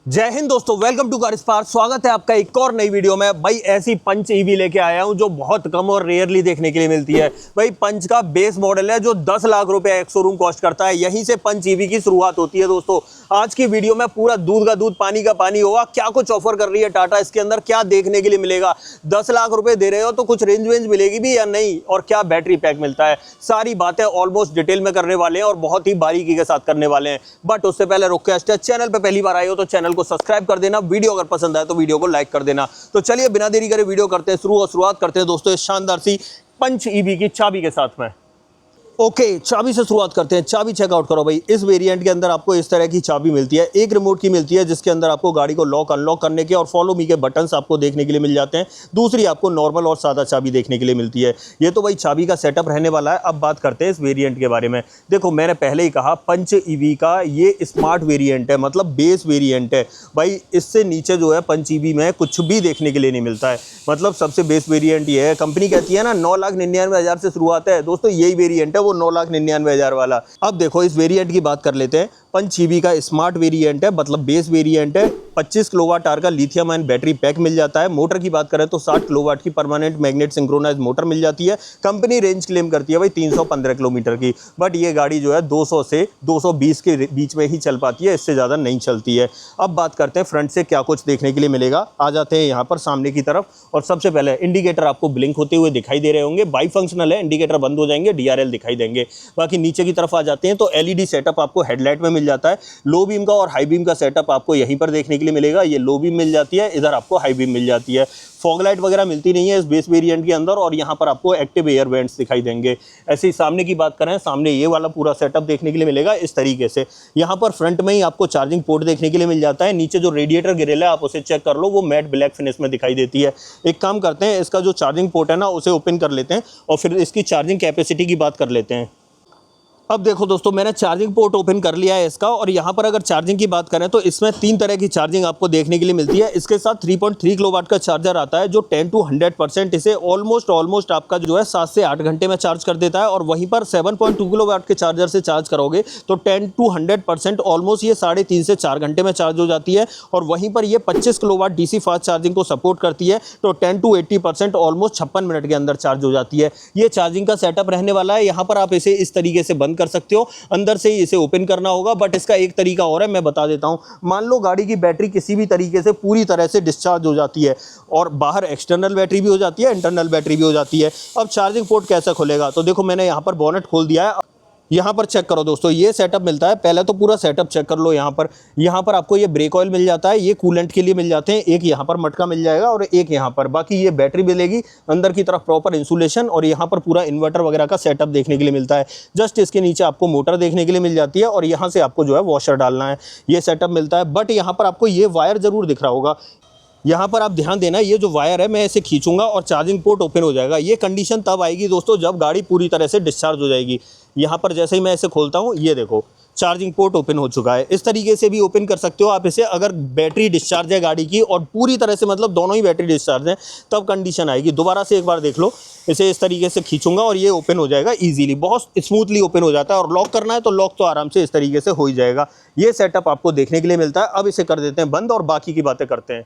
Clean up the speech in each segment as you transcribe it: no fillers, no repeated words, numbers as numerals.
जय हिंद दोस्तों, welcome to car spark. स्वागत है आपका एक और नई वीडियो में। भाई ऐसी पंच ईवी लेके आया हूं जो बहुत कम और रेयरली देखने के लिए मिलती है। भाई पंच का बेस मॉडल है जो 10 लाख रुपए एक शोरूम कॉस्ट करता है। यहीं से पंच ईवी की शुरुआत होती है। दोस्तों आज की वीडियो में पूरा दूध का दूध पानी का पानी होगा। क्या कुछ ऑफर कर रही है टाटा, इसके अंदर क्या देखने के लिए मिलेगा, 10 लाख रुपए दे रहे हो तो कुछ रेंज वेंज मिलेगी भी या नहीं, और क्या बैटरी पैक मिलता है, सारी बातें ऑलमोस्ट डिटेल में करने वाले हैं और बहुत ही बारीकी के साथ करने वाले हैं। बट उससे पहले रिक्वेस्ट है, चैनल पे पहली बार आए हो तो चैनल को सब्सक्राइब कर देना, वीडियो अगर पसंद आए तो वीडियो को लाइक कर देना। तो चलिए बिना देरी करे वीडियो करते हैं शुरुआत करते हैं दोस्तों इस शानदार सी पंच ईवी की चाबी के साथ में। ओके, चाबी से शुरुआत करते हैं। चाबी चेकआउट करो भाई। इस वेरिएंट के अंदर आपको इस तरह की चाबी मिलती है। एक रिमोट की मिलती है जिसके अंदर आपको गाड़ी को लॉक अनलॉक करने के और फॉलो मी के बटन्स आपको देखने के लिए मिल जाते हैं। दूसरी आपको नॉर्मल और सादा चाबी देखने के लिए मिलती है। ये तो भाई चाबी का सेटअप रहने वाला है। अब बात करते हैं इस वेरिएंट के बारे में। देखो मैंने पहले ही कहा पंच ईवी का ये स्मार्ट वेरिएंट है, मतलब बेस वेरिएंट है। भाई इससे नीचे जो है पंच ईवी में कुछ भी देखने के लिए नहीं मिलता है। मतलब सबसे बेस वेरिएंट ये है। कंपनी कहती है ना 9,99,000 से शुरुआत है, दोस्तों यही वेरिएंट है वो 9,99,000 वाला। अब देखो इस वेरिएंट की बात कर लेते हैं। पंच ईवी का स्मार्ट वेरिएंट है, मतलब बेस वेरिएंट है। 25 किलोवाट आवर का लिथियम आयन बैटरी पैक मिल जाता है। मोटर की बात करें तो 60 किलोवाट की परमानेंट मैग्नेट सिंक्रोनाइज मोटर मिल जाती है। कंपनी रेंज क्लेम करती है भाई 315 किलोमीटर की, बट ये गाड़ी जो है 200 से 220 के बीच में ही चल पाती है, इससे ज़्यादा नहीं चलती है। अब बात करते हैं फ्रंट से क्या कुछ देखने के लिए मिलेगा। आ जाते हैं यहाँ पर सामने की तरफ, और सबसे पहले इंडिकेटर आपको ब्लिंक होते हुए दिखाई दे रहे होंगे। बाई फंक्शनल है, इंडिकेटर बंद हो जाएंगे, DRL दिखाई देंगे। बाकी नीचे की तरफ आ जाते हैं तो LED सेटअप आपको हेडलाइट में मिल जाता है। लो बीम का और हाई बीम का सेटअप आपको यहीं पर देखने के लिए मिलेगा। ये लो बीम मिल जाती है, इधर आपको हाई बीम मिल जाती है। फॉग लाइट वगैरह मिलती नहीं है इस बेस वेरिएंट के अंदर, और यहाँ पर आपको एक्टिव एयर वेंट्स दिखाई देंगे। ऐसे ही सामने की बात करें, सामने ये वाला पूरा सेटअप देखने के लिए मिलेगा इस तरीके से। यहाँ पर फ्रंट में ही आपको चार्जिंग पोर्ट देखने के लिए मिल जाता है। नीचे जो रेडिएटर ग्रिल है आप उसे चेक कर लो, वो मैट ब्लैक फिनिश में दिखाई देती है। एक काम करते हैं, इसका जो चार्जिंग पोर्ट है ना उसे ओपन कर लेते हैं और फिर इसकी चार्जिंग कैपेसिटी की बात कर लेते हैं। अब देखो दोस्तों, मैंने चार्जिंग पोर्ट ओपन कर लिया है इसका, और यहाँ पर अगर चार्जिंग की बात करें तो इसमें 3 तरह की चार्जिंग आपको देखने के लिए मिलती है। इसके साथ 3.3 किलोवाट का चार्जर आता है जो 10 to 100% इसे ऑलमोस्ट आपका जो है 7 से 8 घंटे में चार्ज कर देता है। और वहीं पर 7.2 किलोवाट के चार्जर से चार्ज करोगे तो 10 to 100% ऑलमोस्ट ये 3.5 से 4 घंटे में चार्ज हो जाती है। और वहीं पर ये 25 किलोवाट DC फास्ट चार्जिंग को सपोर्ट करती है, तो 10 to 80% ऑलमोस्ट 56 मिनट के अंदर चार्ज हो जाती है। ये चार्जिंग का सेटअप रहने वाला है। यहाँ पर आप इसे इस तरीके से बंद कर सकते हो, अंदर से ही इसे ओपन करना होगा। बट इसका एक तरीका और है, मैं बता देता हूं। मान लो गाड़ी की बैटरी किसी भी तरीके से पूरी तरह से डिस्चार्ज हो जाती है, और बाहर एक्सटर्नल बैटरी भी हो जाती है, इंटरनल बैटरी भी हो जाती है। अब चार्जिंग पोर्ट कैसे खुलेगा, तो देखो मैंने यहाँ पर बोनेट खोल दिया है। यहाँ पर चेक करो दोस्तों, ये सेटअप मिलता है। पहले तो पूरा सेटअप चेक कर लो। यहाँ पर आपको ये ब्रेक ऑयल मिल जाता है, ये कूलेंट के लिए मिल जाते हैं, एक यहाँ पर मटका मिल जाएगा और एक यहाँ पर। बाकी ये बैटरी मिलेगी, अंदर की तरफ प्रॉपर इंसुलेशन, और यहाँ पर पूरा इन्वर्टर वगैरह का सेटअप देखने के लिए मिलता है। जस्ट इसके नीचे आपको मोटर देखने के लिए मिल जाती है, और यहाँ से आपको जो है वॉशर डालना है, ये सेटअप मिलता है। बट यहाँ पर आपको ये वायर जरूर दिख रहा होगा। यहाँ पर आप ध्यान देना, ये जो वायर है मैं इसे खींचूंगा और चार्जिंग पोर्ट ओपन हो जाएगा। ये कंडीशन तब आएगी दोस्तों जब गाड़ी पूरी तरह से डिस्चार्ज हो जाएगी। यहाँ पर जैसे ही मैं इसे खोलता हूँ, ये देखो चार्जिंग पोर्ट ओपन हो चुका है। इस तरीके से भी ओपन कर सकते हो आप इसे, अगर बैटरी डिस्चार्ज है गाड़ी की और पूरी तरह से, मतलब दोनों ही बैटरी डिस्चार्ज है, तब कंडीशन आएगी। दोबारा से एक बार देख लो, इसे इस तरीके से खींचूंगा और ये ओपन हो जाएगा इजीली, बहुत स्मूथली ओपन हो जाता है। और लॉक करना है तो लॉक तो आराम से इस तरीके से हो ही जाएगा। ये सेटअप आपको देखने के लिए मिलता है। अब इसे कर देते हैं बंद और बाकी की बातें करते हैं।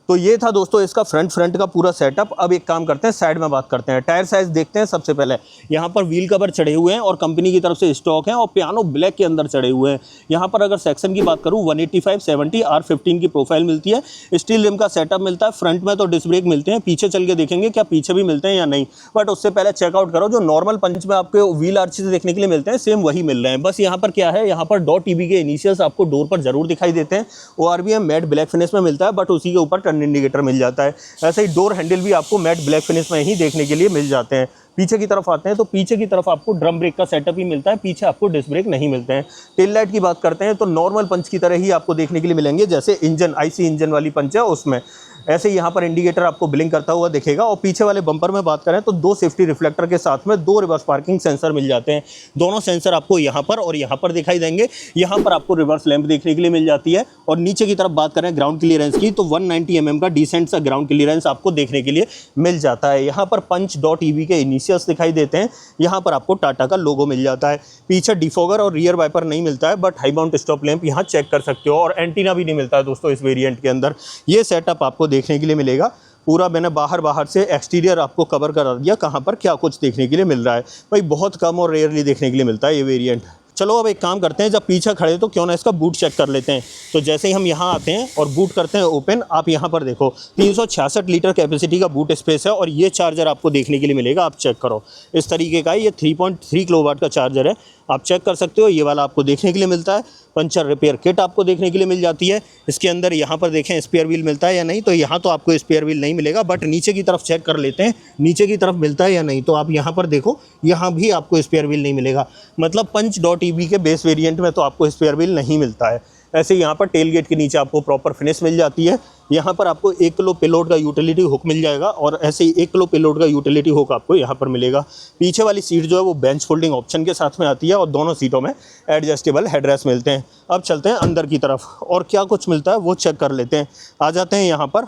तो ये था दोस्तों इसका फ्रंट का पूरा सेटअप। अब एक काम करते हैं, साइड में बात करते हैं। टायर साइज देखते हैं। सबसे पहले यहाँ पर व्हील कवर चढ़े हुए हैं और कंपनी की तरफ से स्टॉक है, और पियानो ब्लैक के अंदर चढ़े हुए हैं। यहाँ पर अगर सेक्शन की बात करूँ 185/70 R15 की प्रोफाइल मिलती है। स्टील रिम का सेटअप मिलता है। फ्रंट में तो डिस्क ब्रेक मिलते हैं, पीछे चल के देखेंगे क्या पीछे भी मिलते हैं या नहीं। बट उससे पहले चेकआउट करो, जो नॉर्मल पंच में आपके व्हील आर्चेस देखने के लिए मिलते हैं सेम वही मिल रहे हैं। बस यहाँ पर क्या है, यहाँ पर .EB के इनिशियल्स आपको डोर पर जरूर दिखाई देते हैं। ORVM मैट ब्लैक फिनिश में मिलता है, बट उसी के ऊपर टर्न इंडिकेटर मिल जाता है। ऐसे ही डोर हैंडल भी आपको मैट ब्लैक फिनिश में ही देखने के लिए मिल जाते हैं। पीछे की तरफ आते हैं तो पीछे की तरफ आपको ड्रम ब्रेक का सेटअप ही मिलता है, पीछे आपको डिस्क ब्रेक नहीं मिलते हैं। टेल लाइट की बात करते हैं तो नॉर्मल पंच की तरह ही आपको देखने के लिए मिलेंगे, जैसे इंजन IC इंजन वाली पंच है उसमें। ऐसे यहाँ पर इंडिकेटर आपको ब्लिंक करता हुआ दिखेगा। और पीछे वाले बम्पर में बात करें तो 2 सेफ्टी रिफ्लेक्टर के साथ में 2 रिवर्स पार्किंग सेंसर मिल जाते हैं। दोनों सेंसर आपको यहाँ पर और यहाँ पर दिखाई देंगे। यहाँ पर आपको रिवर्स लैंप देखने के लिए मिल जाती है। और नीचे की तरफ बात करें ग्राउंड क्लियरेंस की तो 190 mm का डिसेंट सा ग्राउंड क्लियरेंस आपको देखने के लिए मिल जाता है। यहाँ पर punch.ev के इनिशियल्स दिखाई देते हैं। यहाँ पर आपको टाटा का लोगो मिल जाता है। पीछे डिफॉगर और रियर वाइपर नहीं मिलता है, but high mount stop lamp यहाँ चेक कर सकते हो। और एंटीना भी नहीं मिलता है दोस्तों इस वेरिएंट के अंदर। ये सेटअप आपको देखने के लिए मिलेगा। पूरा मैंने बाहर से एक्सटीरियर आपको कवर करा दिया, कहाँ पर क्या कुछ देखने के लिए मिल रहा है। भाई बहुत कम और रेयरली देखने के लिए मिलता है ये वेरिएंट। चलो अब एक काम करते हैं, जब पीछे खड़े तो क्यों ना इसका बूट चेक कर लेते हैं। तो जैसे ही हम यहाँ आते हैं और बूट करते हैं ओपन, आप यहाँ पर देखो 366 लीटर कैपेसिटी का बूट स्पेस है। और ये चार्जर आपको देखने के लिए मिलेगा, आप चेक करो इस तरीके का। ये 3.3 किलोवाट का चार्जर है, आप चेक कर सकते हो। ये वाला आपको देखने के लिए मिलता है। पंचर रिपेयर किट आपको देखने के लिए मिल जाती है। इसके अंदर यहाँ पर देखें स्पेयर व्हील मिलता है या नहीं, तो यहाँ तो आपको स्पेयर व्हील नहीं मिलेगा, बट नीचे की तरफ चेक कर लेते हैं नीचे की तरफ मिलता है या नहीं। तो आप यहाँ पर देखो, यहाँ भी आपको स्पेयर व्हील नहीं मिलेगा। मतलब punch.ev के बेस वेरिएंट में तो आपको स्पेयर व्हील नहीं मिलता है। ऐसे यहाँ पर टेल गेट के नीचे आपको प्रॉपर फिनिश मिल जाती है। यहाँ पर आपको 1 किलो पेलोड का यूटिलिटी हुक मिल जाएगा और ऐसे ही 1 किलो पेलोड का यूटिलिटी हुक आपको यहाँ पर मिलेगा। पीछे वाली सीट जो है वो बेंच फोल्डिंग ऑप्शन के साथ में आती है और दोनों सीटों में एडजस्टेबल हेडरेस्ट मिलते हैं। अब चलते हैं अंदर की तरफ और क्या कुछ मिलता है वो चेक कर लेते हैं। आ जाते हैं यहाँ पर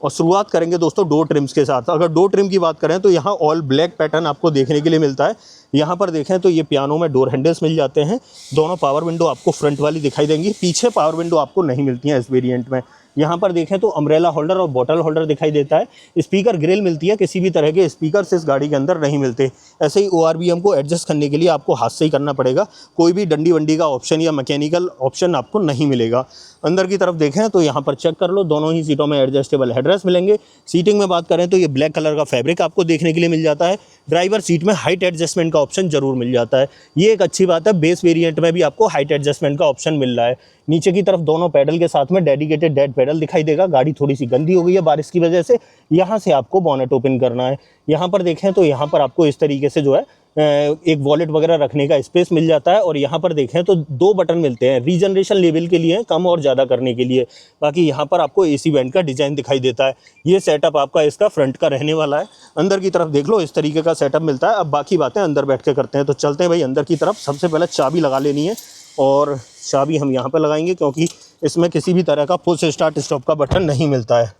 और शुरुआत करेंगे दोस्तों डोर ट्रिम्स के साथ। अगर डोर ट्रिम की बात करें तो यहाँ ऑल ब्लैक पैटर्न आपको देखने के लिए मिलता है। यहाँ पर देखें तो ये पियानो में डोर हैंडल्स मिल जाते हैं। दोनों पावर विंडो आपको फ्रंट वाली दिखाई देंगी, पीछे पावर विंडो आपको नहीं मिलती हैं इस वेरिएंट में। यहाँ पर देखें तो अम्ब्रेला होल्डर और बॉटल होल्डर दिखाई देता है। स्पीकर ग्रिल मिलती है, किसी भी तरह के स्पीकर्स इस गाड़ी के अंदर नहीं मिलते। ऐसे ही ORVM को एडजस्ट करने के लिए आपको हाथ से ही करना पड़ेगा, कोई भी डंडी वंडी का ऑप्शन या मैकेनिकल ऑप्शन आपको नहीं मिलेगा। अंदर की तरफ देखें तो यहाँ पर चेक कर लो, दोनों ही सीटों में एडजस्टेबल हेडरेस्ट मिलेंगे। सीटिंग में बात करें तो ये ब्लैक कलर का फैब्रिक आपको देखने के लिए मिल जाता है। ड्राइवर सीट में हाइट एडजस्टमेंट का ऑप्शन जरूर मिल जाता है, ये एक अच्छी बात है। बेस वेरिएंट में भी आपको हाइट एडजस्टमेंट का ऑप्शन मिल रहा है। नीचे की तरफ दोनों पैडल के साथ में डेडिकेटेड डेड पैडल दिखाई देगा। गाड़ी थोड़ी सी गंदी हो गई है बारिश की वजह से, यहाँ से आपको बोनेट ओपन करना है। यहाँ पर देखें तो यहाँ पर आपको इस तरीके से जो है एक वॉलेट वगैरह रखने का स्पेस मिल जाता है। और यहाँ पर देखें तो 2 बटन मिलते हैं, रीजनरेशन लेवल के लिए, कम और ज़्यादा करने के लिए। बाकी यहाँ पर आपको AC वेंट का डिज़ाइन दिखाई देता है। ये सेटअप आपका इसका फ्रंट का रहने वाला है। अंदर की तरफ देख लो, इस तरीके का सेटअप मिलता है। अब बाकी बातें अंदर बैठ के करते हैं। तो चलते हैं भाई अंदर की तरफ। सबसे पहले चाबी लगा लेनी है और चाबी हम यहाँ पर लगाएंगे क्योंकि इसमें किसी भी तरह का पुश स्टार्ट स्टॉप का बटन नहीं मिलता है।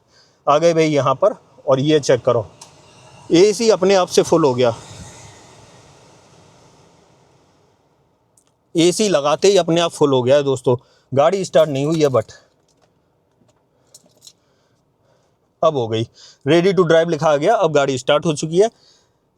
आ गए भाई यहाँ पर और ये चेक करो, AC अपने आप से फुल हो गया। AC लगाते ही अपने आप फुल हो गया है दोस्तों। गाड़ी स्टार्ट नहीं हुई है बट अब हो गई। रेडी टू ड्राइव लिखा गया, अब गाड़ी स्टार्ट हो चुकी है।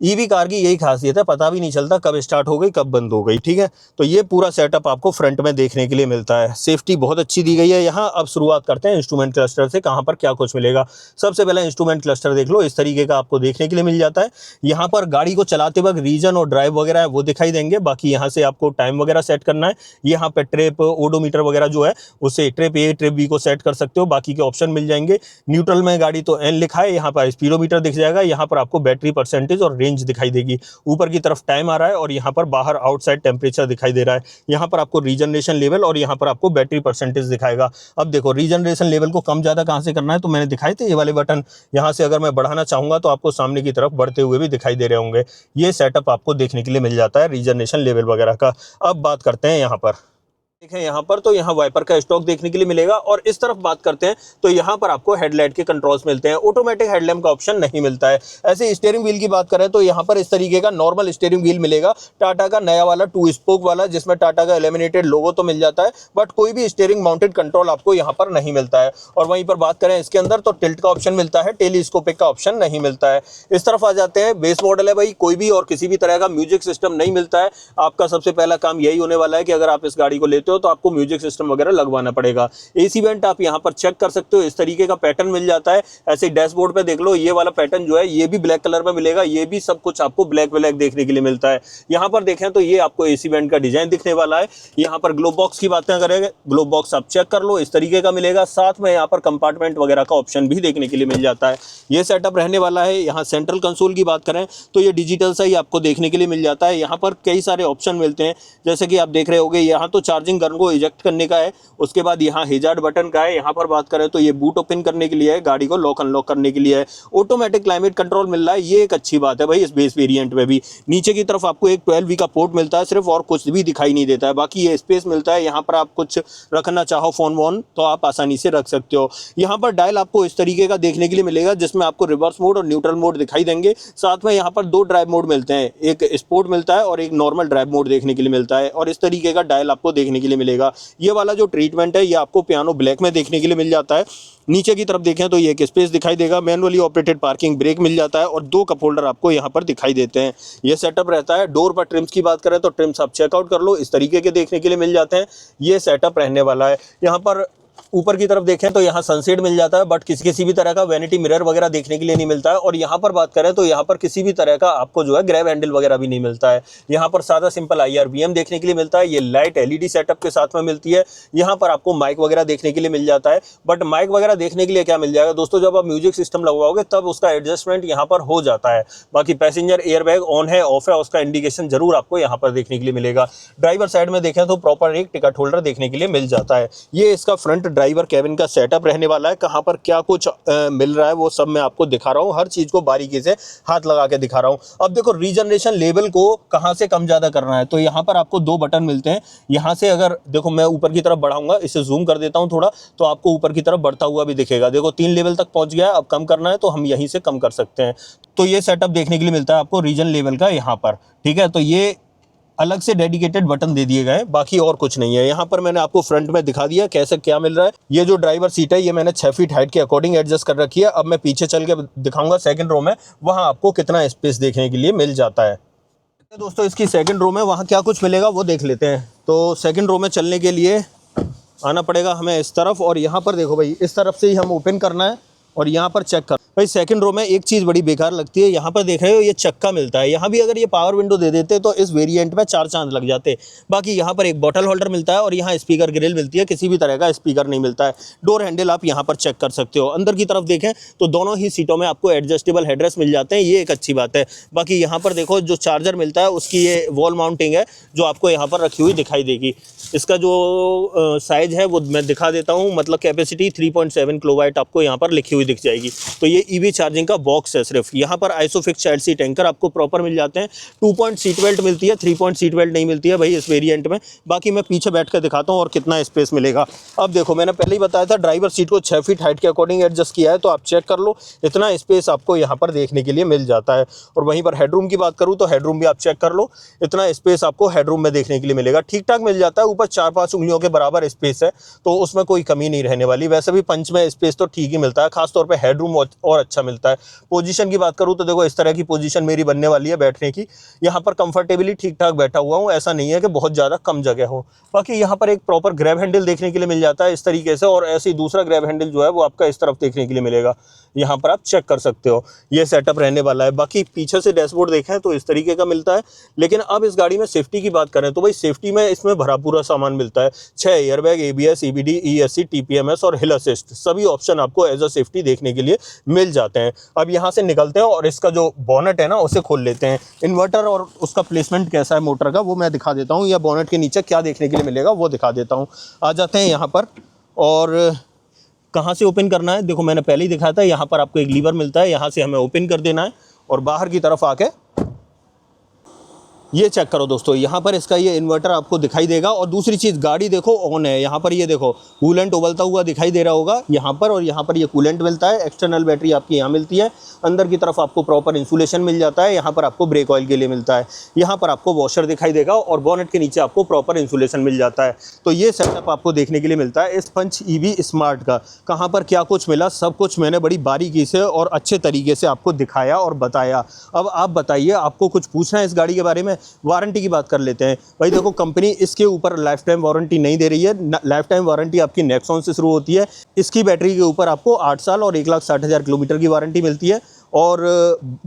EV कार की यही खासियत है, पता भी नहीं चलता कब स्टार्ट हो गई कब बंद हो गई। ठीक है, तो ये पूरा सेटअप आपको फ्रंट में देखने के लिए मिलता है। सेफ्टी बहुत अच्छी दी गई है यहाँ। अब शुरुआत करते हैं इंस्ट्रूमेंट क्लस्टर से, कहाँ पर क्या कुछ मिलेगा। सबसे पहले इंस्ट्रूमेंट क्लस्टर देख लो, इस तरीके का आपको देखने के लिए मिल जाता है। यहाँ पर गाड़ी को चलाते वक्त रीजन और ड्राइव वगैरह है वो दिखाई देंगे। बाकी यहाँ से आपको टाइम वगैरह सेट करना है। यहाँ पर ट्रिप ओडोमीटर वगैरह जो है उससे ट्रिप A ट्रिप B को सेट कर सकते हो। बाकी के ऑप्शन मिल जाएंगे। न्यूट्रल में गाड़ी तो N लिखा है, यहाँ पर स्पीडोमीटर दिख जाएगा। यहाँ पर आपको बैटरी परसेंटेज और रेंज दिखाई देगी। ऊपर की तरफ टाइम आ रहा है और यहाँ पर बाहर आउटसाइड टेम्परेचर दिखाई दे रहा है। यहाँ पर आपको रीजनरेशन लेवल और यहाँ पर आपको बैटरी परसेंटेज दिखाएगा। अब देखो रीजनरेशन लेवल को कम ज़्यादा कहाँ से करना है, तो मैंने दिखाए थे ये वाले बटन। यहाँ से अगर मैं बढ़ाना चाहूँगा तो आपको सामने की तरफ बढ़ते हुए भी दिखाई दे रहे होंगे। ये सेटअप आपको देखने के लिए मिल जाता है रीजनरेशन लेवल वगैरह का। अब बात करते हैं यहाँ पर देखें, यहाँ पर तो यहाँ वाइपर का स्टॉक देखने के लिए मिलेगा। और इस तरफ बात करते हैं तो यहाँ पर आपको हेडलाइट के कंट्रोल्स मिलते हैं। ऑटोमेटिक हेडलैम्प का ऑप्शन नहीं मिलता है। ऐसे स्टीयरिंग व्हील की बात करें तो यहाँ पर इस तरीके का नॉर्मल स्टीयरिंग व्हील मिलेगा, टाटा का नया वाला 2 स्पोक वाला, जिसमें टाटा का एलिमिनेटेड लोगो तो मिल जाता है, बट कोई भी स्टीयरिंग माउंटेड कंट्रोल आपको यहाँ पर नहीं मिलता है। और वहीं पर बात करें इसके अंदर तो टिल्ट का ऑप्शन मिलता है, टेलीस्कोपिक का ऑप्शन नहीं मिलता है। इस तरफ आ जाते हैं, बेस मॉडल है भाई, कोई भी और किसी भी तरह का म्यूजिक सिस्टम नहीं मिलता है। आपका सबसे पहला काम यही होने वाला है कि अगर आप इस गाड़ी को लेते हो तो आपको म्यूजिक सिस्टम वगैरह लगवाना पड़ेगा। AC वेंट आप यहां पर चेक कर सकते हो, इस तरीके का पैटर्न मिल जाता है। ऐसे डैशबोर्ड पे देख लो, ये वाला पैटर्न जो है ये भी ब्लैक कलर में मिलेगा। ये भी सब कुछ आपको ब्लैक देखने के लिए मिलता है। यहां पर देखें तो ये आपको AC वेंट का डिजाइन दिखने वाला है। यहां पर ग्लोब बॉक्स की बातें करेंगे, ग्लोब बॉक्स आप चेक कर लो, इस तरीके का मिलेगा। साथ में यहाँ पर कंपार्टमेंट वगैरह का ऑप्शन भी देखने के लिए मिल जाता है। ये सेटअप रहने वाला है। यहाँ सेंट्रल कंसोल की बात करें तो ये डिजिटल सा ही आपको देखने के लिए मिल जाता है। यहाँ पर कई सारे ऑप्शन मिलते हैं, जैसे कि आप देख रहे होगे यहाँ तो चार्जिंग मिसिंग गन को इजेक्ट करने का है। उसके बाद यहाँ हैजार्ड बटन का है। यहाँ पर बात करें तो ये बूट ओपन करने के लिए है, गाड़ी को लॉक अनलॉक करने के लिए है। ऑटोमेटिक क्लाइमेट कंट्रोल मिल रहा है, ये एक अच्छी बात है भाई इस बेस वेरिएंट में भी। नीचे की तरफ आपको एक 12V का पोर्ट मिलता है सिर्फ, और कुछ भी दिखाई नहीं देता है। बाकी ये स्पेस मिलता है, यहाँ पर आप कुछ रखना चाहो फोन वोन तो आप आसानी से रख सकते हो। यहाँ पर डायल आपको इस तरीके का देखने के लिए मिलेगा जिसमें आपको रिवर्स मोड और न्यूट्रल मोड दिखाई देंगे। साथ में यहाँ पर 2 ड्राइव मोड मिलते हैं, एक स्पोर्ट मिलता है और एक नॉर्मल ड्राइव मोड देखने के लिए मिलता है, और इस तरीके का डायल आपको देखने के लिए मिलेगा। ये वाला जो ट्रीटमेंट है ये आपको पियानो ब्लैक में देखने के लिए मिल जाता है। नीचे की तरफ देखें तो ये एक स्पेस दिखाई देगा, मैनुअली ऑपरेटेड पार्किंग ब्रेक मिल जाता है और 2 कप होल्डर आपको यहाँ पर दिखाई देते हैं। ये सेटअप रहता है। डोर पर ट्रिम्स की बात करें तो ट्रिम्स आप चेकआउट कर लो, इस तरीके के देखने के लिए मिल जाते हैं। ये सेटअप रहने वाला है। यहाँ पर ऊपर की तरफ देखें तो यहाँ सनसेट मिल जाता है, बट किसी भी तरह का वैनिटी मिरर वगैरह देखने के लिए नहीं मिलता है। और यहाँ पर बात करें तो यहाँ पर किसी भी तरह का आपको जो है ग्रैब हैंडल वगैरह भी नहीं मिलता है। यहाँ पर सादा सिंपल IRBM देखने के लिए मिलता है। ये लाइट LED सेटअप के साथ में मिलती है। यहाँ पर आपको माइक वगैरह देखने के लिए मिल जाता है, बट माइक वगैरह देखने के लिए क्या मिल जाएगा दोस्तों, जब आप म्यूजिक सिस्टम लगवाओगे तब उसका एडजस्टमेंट यहाँ पर हो जाता है। बाकी पैसेंजर एयरबैग ऑन है ऑफ है उसका इंडिकेशन जरूर आपको यहाँ पर देखने के लिए मिलेगा। ड्राइवर साइड में देखें तो प्रॉपर एक टिकट होल्डर देखने के लिए मिल जाता है। ये इसका फ्रंट ड्राइवर कैबिन का सेटअप रहने वाला है। कहां पर क्या कुछ मिल रहा है वो सब मैं आपको दिखा रहा हूं, हर चीज को बारीकी से हाथ लगा के दिखा रहा हूं। अब देखो रीजनरेशन लेवल को कहां से कम ज्यादा करना है, तो यहां पर आपको 2 बटन मिलते हैं। यहां से अगर देखो मैं ऊपर की तरफ बढ़ाऊंगा, इसे जूम कर देता हूं थोड़ा, तो आपको ऊपर की तरफ बढ़ता हुआ भी दिखेगा। देखो 3 लेवल तक पहुंच गया है। अब कम करना है तो हम यहीं से कम कर सकते हैं। तो ये सेटअप देखने के लिए मिलता है आपको रीजन लेवल का यहाँ पर, ठीक है। तो ये अलग से डेडिकेटेड बटन दे दिए गए, बाकी और कुछ नहीं है। यहाँ पर मैंने आपको फ्रंट में दिखा दिया कैसे क्या मिल रहा है। ये जो ड्राइवर सीट है ये मैंने 6 फीट हाइट के अकॉर्डिंग एडजस्ट कर रखी है। अब मैं पीछे चल के दिखाऊंगा सेकंड रो में, वहाँ आपको कितना स्पेस देखने के लिए मिल जाता है। दोस्तों इसकी सेकंड रो में वहाँ क्या कुछ मिलेगा वो देख लेते हैं। तो सेकंड रो में चलने के लिए आना पड़ेगा हमें इस तरफ, और यहाँ पर देखो भाई इस तरफ से ही हम ओपन करना है और यहाँ पर चेक कर। भाई सेकंड रो में एक चीज़ बड़ी बेकार लगती है, यहाँ पर देख रहे हो ये चक्का मिलता है। यहाँ भी अगर ये पावर विंडो दे देते तो इस वेरिएंट में 4 चांद लग जाते। बाकी यहाँ पर एक बॉटल होल्डर मिलता है और यहाँ स्पीकर ग्रिल मिलती है, किसी भी तरह का स्पीकर नहीं मिलता है। डोर हैंडल आप यहाँ पर चेक कर सकते हो। अंदर की तरफ देखें तो दोनों ही सीटों में आपको एडजस्टेबल हेडरेस्ट मिल जाते हैं, ये एक अच्छी बात है। बाकी यहाँ पर देखो जो चार्जर मिलता है उसकी ये वॉल माउंटिंग है जो आपको यहाँ पर रखी हुई दिखाई देगी। इसका जो साइज है वो मैं दिखा देता हूँ, मतलब कैपेसिटी 3.7 किलोवाट आपको यहाँ पर लिखी हुई दिख जाएगी। तो ये EV चार्जिंग का बॉक्स है सिर्फ। यहाँ पर आइसोफिक्स चाइल्ड सीट एंकर आपको प्रॉपर मिल जाते हैं। 2 पॉइंट सीट बेल्ट मिलती है, 3 पॉइंट सीट बेल्ट नहीं मिलती है भाई इस वेरिएंट में। बाकी मैं पीछे बैठ कर दिखाता हूँ और कितना स्पेस मिलेगा। अब देखो मैंने पहले ही बताया था ड्राइवर सीट को 6 फीट हाइट के अकॉर्डिंग एडजस्ट किया है, तो आप चेक कर लो इतना स्पेस आपको यहाँ पर देखने के लिए मिल जाता है। और वहीं पर हेडरूम की बात करूँ तो हेडरूम भी आप चेक कर लो, इतना स्पेस आपको हेडरूम में देखने के लिए मिलेगा। ठीक ठाक मिल जाता है, ऊपर 4-5 उंगलियों के बराबर स्पेस है, तो उसमें कोई कमी नहीं रहने वाली। वैसे भी पंच में स्पेस तो ठीक ही मिलता है, खासतौर पर हेडरूम और अच्छा मिलता है। पोजीशन की बात करूं तो देखो इस तरह की पोजीशन मेरी बनने वाली है बैठने की। यहाँ पर कंफर्टेबली ठीक ठाक बैठा हुआ हूँ, ऐसा नहीं है कि बहुत ज़्यादा कम जगह हो। बाकी यहाँ पर एक प्रॉपर ग्रैब हैंडल देखने के लिए मिल जाता है इस तरीके से, और ऐसे ही दूसरा ग्रैब हैंडल जो है वो आपका इस तरफ देखने के लिए मिलेगा। यहाँ पर आप चेक कर सकते हो, ये सेटअप रहने वाला है। बाकी पीछे से डैशबोर्ड देखें तो इस तरीके का मिलता है। लेकिन अब इस गाड़ी में सेफ्टी की बात करें तो भाई सेफ्टी में इसमें भरा पूरा सामान मिलता है। 6 airbag, ABS, EBD, ESC, TPMS और हिल असिस्ट सभी ऑप्शन आपको एज अ सेफ्टी देखने के लिए मिल जाते हैं। अब यहाँ से निकलते हैं और इसका जो बोनट है ना उसे खोल लेते हैं। इन्वर्टर और उसका प्लेसमेंट कैसा है मोटर का वो मैं दिखा देता हूँ, या बोनट के नीचे क्या देखने के लिए मिलेगा वो दिखा देता हूँ। आ जाते हैं यहाँ पर, और कहाँ से ओपन करना है देखो मैंने पहले ही दिखाया था। यहाँ पर आपको एक लीवर मिलता है, यहाँ से हमें ओपन कर देना है और बाहर की तरफ आके ये चेक करो दोस्तों, यहाँ पर इसका ये इन्वर्टर आपको दिखाई देगा। और दूसरी चीज़ गाड़ी देखो ऑन है, यहाँ पर ये देखो कूलेंट उबलता हुआ दिखाई दे रहा होगा यहाँ पर, और यहाँ पर ये कूलेंट मिलता है। एक्सटर्नल बैटरी आपकी यहाँ मिलती है। अंदर की तरफ आपको प्रॉपर इंसुलेशन मिल जाता है। यहाँ पर आपको ब्रेक ऑयल के लिए मिलता है। यहाँ पर आपको वॉशर दिखाई देगा और बोनेट के नीचे आपको प्रॉपर इंसुलेशन मिल जाता है। तो ये सेटअप आपको देखने के लिए मिलता है इस पंच EV स्मार्ट का। कहाँ पर क्या कुछ मिला सब कुछ मैंने बड़ी बारीकी से और अच्छे तरीके से आपको दिखाया और बताया। अब आप बताइए आपको कुछ पूछना है इस गाड़ी के बारे में। वारंटी की बात कर लेते हैं। भाई देखो कंपनी इसके ऊपर लाइफ टाइम वारंटी नहीं दे रही है। लाइफ टाइम वारंटी आपकी नेक्सॉन से शुरू होती है। इसकी बैटरी के ऊपर आपको 8 साल और 1,60,000 किलोमीटर की वारंटी मिलती है, और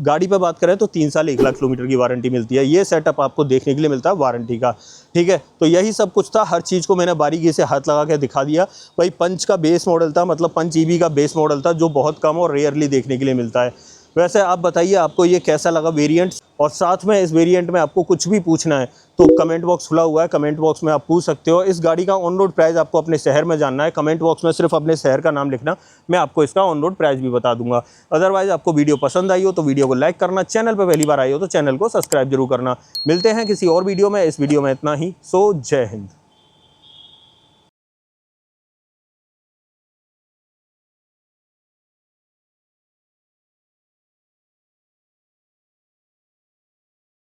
गाड़ी पर बात करें तो 3 साल 1 लाख किलोमीटर की वारंटी मिलती है। ये सेटअप आपको देखने के लिए मिलता है वारंटी का, ठीक है। तो यही सब कुछ था, हर चीज़ को मैंने बारीकी से हाथ लगा के दिखा दिया। भाई पंच का बेस मॉडल था, मतलब पंच EV का बेस मॉडल था जो बहुत कम और रेयरली देखने के लिए मिलता है। वैसे आप बताइए आपको ये कैसा लगा वेरिएंट, और साथ में इस वेरिएंट में आपको कुछ भी पूछना है तो कमेंट बॉक्स खुला हुआ है, कमेंट बॉक्स में आप पूछ सकते हो। इस गाड़ी का ऑन रोड प्राइस आपको अपने शहर में जानना है, कमेंट बॉक्स में सिर्फ अपने शहर का नाम लिखना, मैं आपको इसका ऑन रोड प्राइस भी बता दूंगा। अदरवाइज आपको वीडियो पसंद आई हो तो वीडियो को लाइक करना, चैनल पर पहली बार आई हो तो चैनल को सब्सक्राइब जरूर करना। मिलते हैं किसी और वीडियो में, इस वीडियो में इतना ही। सो जय हिंद।